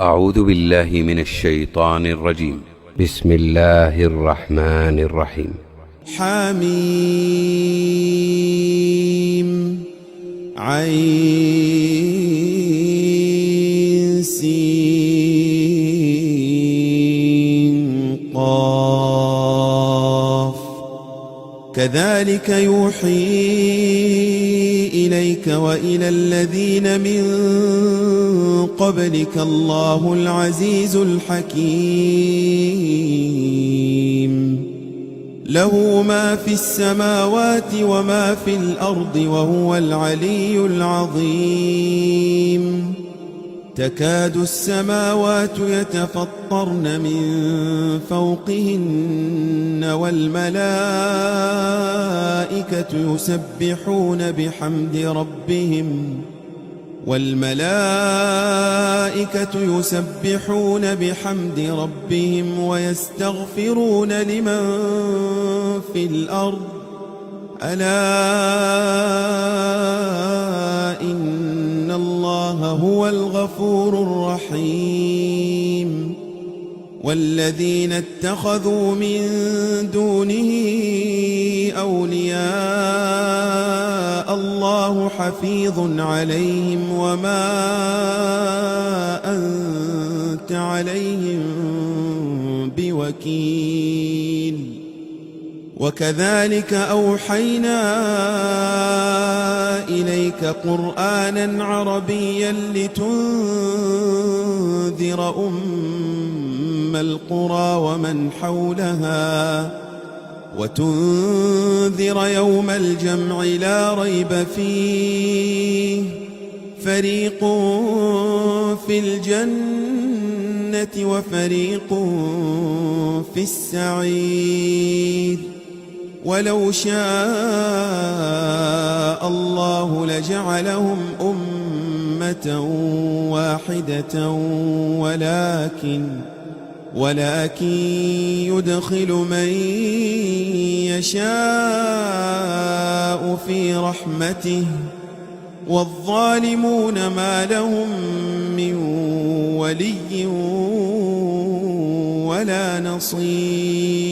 أعوذ بالله من الشيطان الرجيم. بسم الله الرحمن الرحيم. حميم عين سين قاف كذلك يوحي إليك وإلى الذين من قبلك الله العزيز الحكيم له ما في السماوات وما في الأرض وهو العلي العظيم تكاد السماوات يتفطرن من فوقهن والملائكة يسبحون بحمد ربهم ويستغفرون لمن في الأرض ألا إن الله هو الغفور الرحيم والذين اتخذوا من دونه أولياء الله حفيظ عليهم وما أنت عليهم بوكيل وكذلك أوحينا إليك قرآنا عربيا لتنذر أم القرى ومن حولها وتنذر يوم الجمع لا ريب فيه فريق في الجنة وفريق في السعير ولو شاء الله لجعلهم أمة واحدة ولكن يدخل من يشاء في رحمته والظالمون ما لهم من ولي ولا نصير.